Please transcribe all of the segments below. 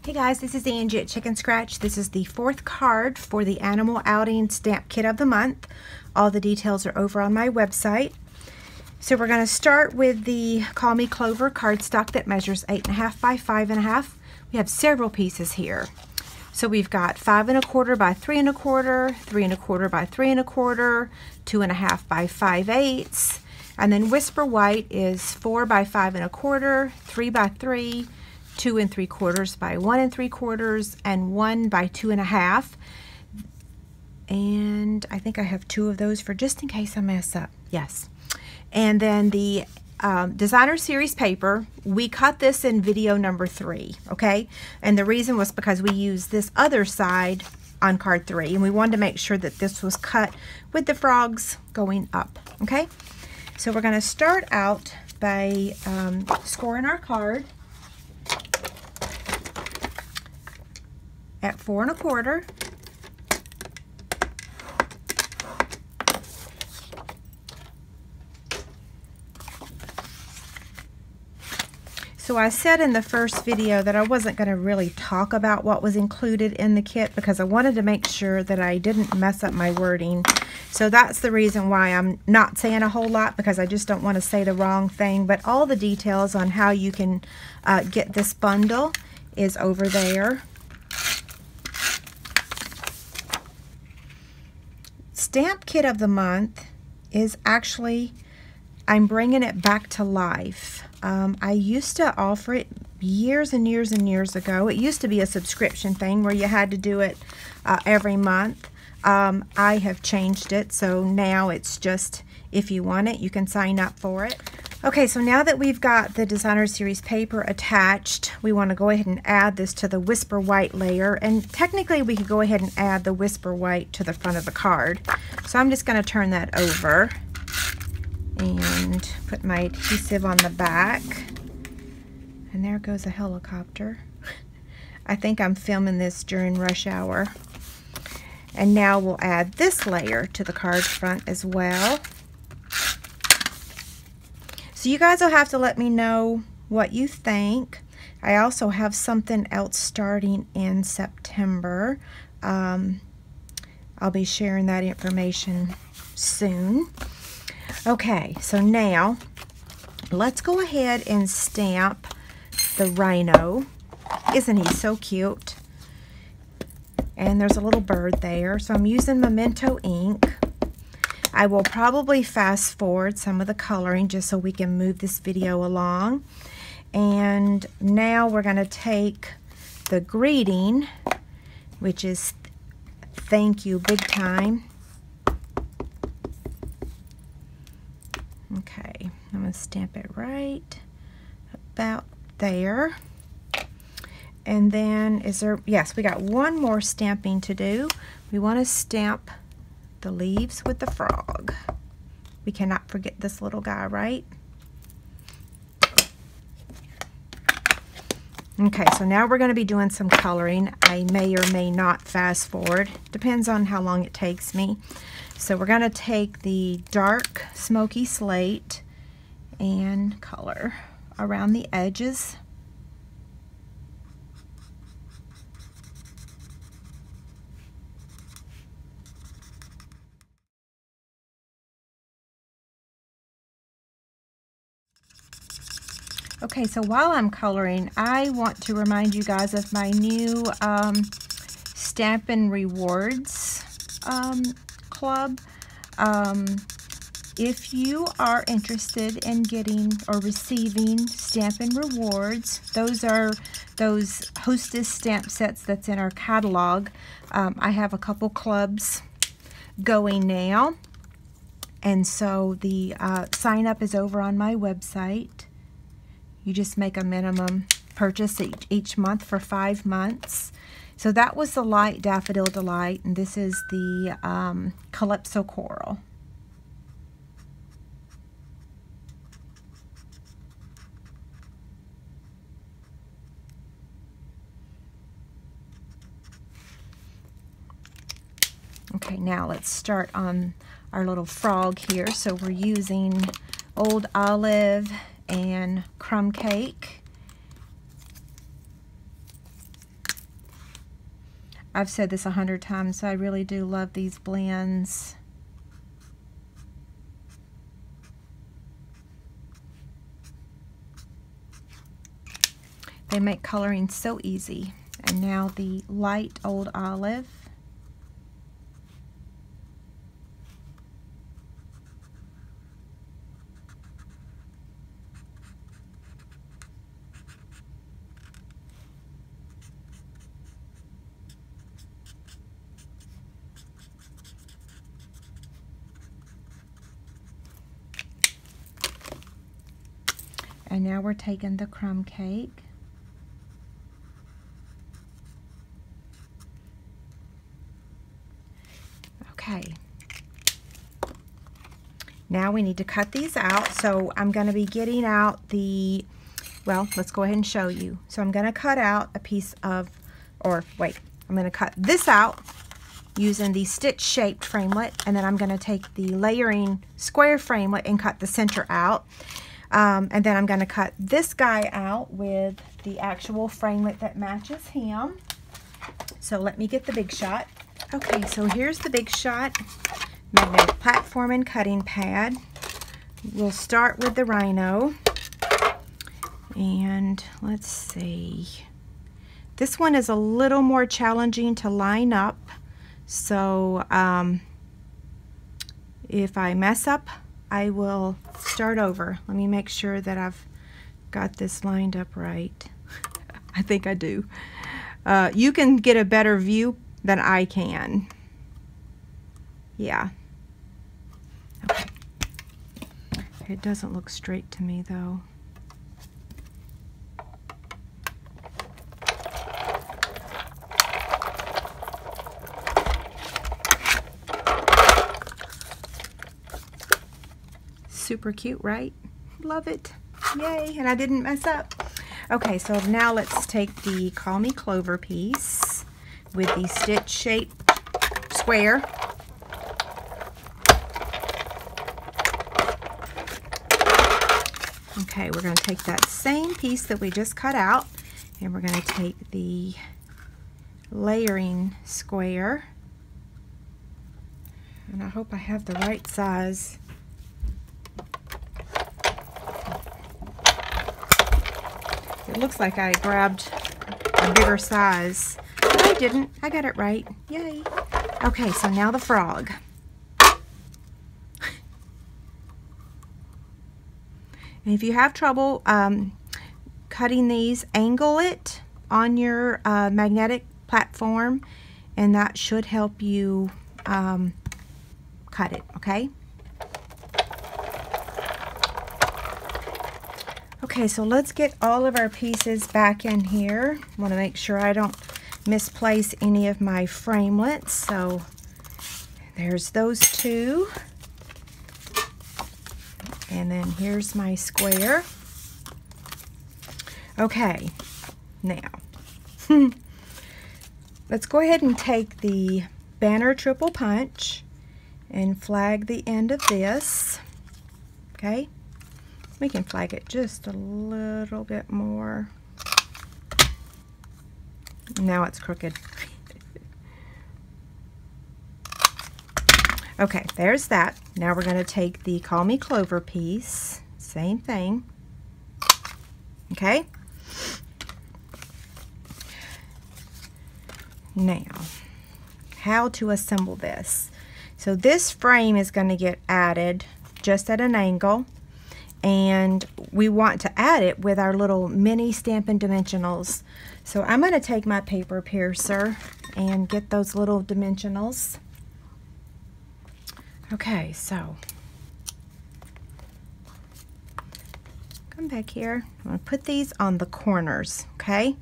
Hey guys, this is Angie at Chicken Scratch. This is the fourth card for the Animal Outing Stamp Kit of the month. All the details are over on my website. So we're going to start with the Call Me Clover cardstock that measures 8.5 by 5.5. We have several pieces here. So we've got 5 1/4 by 3 1/4, 3 1/4 by 3 1/4, 2.5 by 5/8, and then Whisper White is 4 by 5 1/4, 3 by 3, 2 3/4 by 1 3/4, and 1 by 2.5. And I think I have 2 of those for just in case I mess up. Yes. And then the designer series paper, we cut this in video number 3, okay? And the reason was because we used this other side on card 3, and we wanted to make sure that this was cut with the frogs going up, okay? So we're going to start out by scoring our card at 4 1/4. So I said in the first video that I wasn't going to really talk about what was included in the kit because I wanted to make sure that I didn't mess up my wording. So that's the reason why I'm not saying a whole lot, because I just don't want to say the wrong thing. But all the details on how you can get this bundle is over there. Stamp Kit of the month is actually, I'm bringing it back to life. I used to offer it years and years and years ago. It used to be a subscription thing where you had to do it every month. I have changed it, so now it's just if you want it, you can sign up for it. Okay, so now that we've got the designer series paper attached, we want to go ahead and add this to the Whisper White layer. And technically we could go ahead and add the Whisper White to the front of the card. So I'm just going to turn that over and put my adhesive on the back. And there goes a helicopter. I think I'm filming this during rush hour. And now we'll add this layer to the card front as well. So you guys will have to let me know what you think. I also have something else starting in September. I'll be sharing that information soon. Okay, so now let's go ahead and stamp the rhino. Isn't he so cute? And there's a little bird there. So I'm using Memento ink. I will probably fast forward some of the coloring just so we can move this video along. And now we're going to take the greeting, which is thank you big time. Okay, I'm going to stamp it right about there. And then is there, yes, we got one more stamping to do. We want to stamp the leaves with the frog. We cannot forget this little guy, right? Okay, so now we're going to be doing some coloring. I may or may not fast forward. Depends on how long it takes me. So we're going to take the dark smoky slate and color around the edges. Okay, so while I'm coloring, I want to remind you guys of my new Stampin' Rewards club. If you are interested in getting or receiving Stampin' Rewards, those are those Hostess stamp sets that's in our catalog. I have a couple clubs going now, and so the sign up is over on my website. You just make a minimum purchase each month for 5 months. So that was the Light Daffodil Delight, and this is the Calypso Coral. Okay, now let's start on our little frog here. So we're using Old Olive and Crumb Cake. I've said this 100 times, so I really do love these blends. They make coloring so easy. And now the light old olive. And now we're taking the crumb cake. Okay. Now we need to cut these out. So I'm going to be getting out the, well, let's go ahead and show you. So I'm going to cut out a piece of, or wait, I'm going to cut this out using the stitch shaped framelit, and then I'm going to take the layering square framelit and cut the center out. And then I'm going to cut this guy out with the actual framelit that matches him. So let me get the Big Shot. Okay, so here's the Big Shot magnetic platform and cutting pad. We'll start with the Rhino. And let's see. This one is a little more challenging to line up. So if I mess up, I will start over. Let me make sure that I've got this lined up right. I think I do. You can get a better view than I can. Yeah. Okay. It doesn't look straight to me though. Super cute, right? Love it. Yay, and I didn't mess up. Okay, so now let's take the Call Me Clover piece with the stitch shaped square. Okay, we're going to take that same piece that we just cut out, and we're going to take the layering square, and I hope I have the right size. It looks like I grabbed a bigger size, but I didn't. I got it right. Yay. Okay, so now the frog. And if you have trouble cutting these, angle it on your magnetic platform, and that should help you cut it, okay? Okay, so let's get all of our pieces back in here. I want to make sure I don't misplace any of my framelits. So there's those two. And then here's my square. Okay, now let's go ahead and take the banner triple punch and flag the end of this. Okay, we can flag it just a little bit more. Now it's crooked. Okay, there's that. Now we're going to take the Call Me Clover piece, same thing. Okay. Now, how to assemble this. So this frame is going to get added just at an angle, and we want to add it with our little mini Stampin' Dimensionals. So I'm going to take my paper piercer and get those little dimensionals. Okay, so come back here. I'm going to put these on the corners, okay?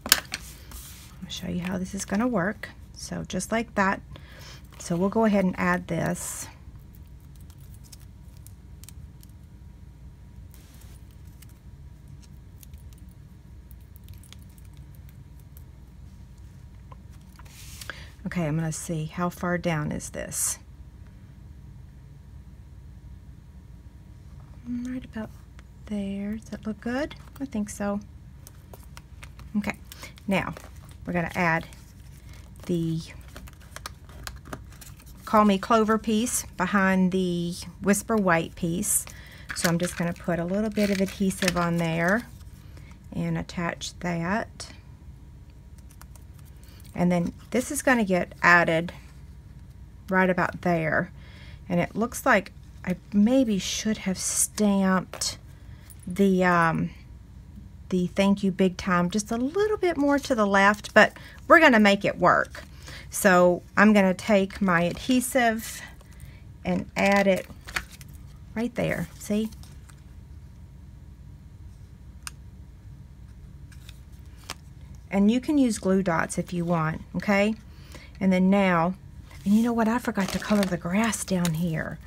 I'll show you how this is going to work. So just like that. So we'll go ahead and add this. Okay, I'm going to see how far down is this. Right about there. Does that look good? I think so. Okay, now we're going to add the Call Me Clover piece behind the Whisper White piece. So I'm just going to put a little bit of adhesive on there and attach that. And then this is going to get added right about there. And it looks like I maybe should have stamped the Thank You Big Time just a little bit more to the left, but we're going to make it work. So I'm going to take my adhesive and add it right there. See? And you can use glue dots if you want, okay? And then now, and you know what? I forgot to color the grass down here.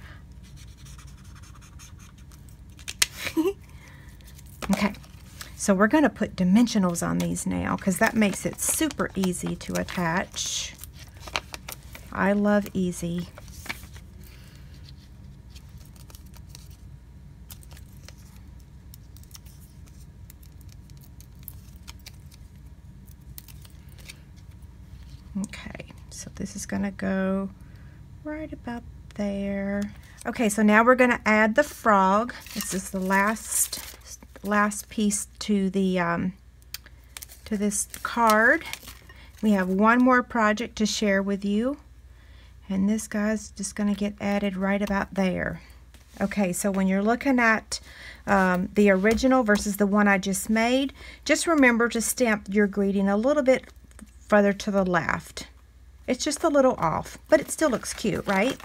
Okay, so we're going to put dimensionals on these now because that makes it super easy to attach. I love easy. Okay, so this is going to go right about there. Okay, so now we're going to add the frog. This is the last piece to the to this card. We have one more project to share with you, and this guy's just going to get added right about there. Okay, so when you're looking at the original versus the one I just made, just remember to stamp your greeting a little bit further to the left. It's just a little off, but it still looks cute, right?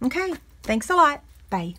Okay, thanks a lot. Bye.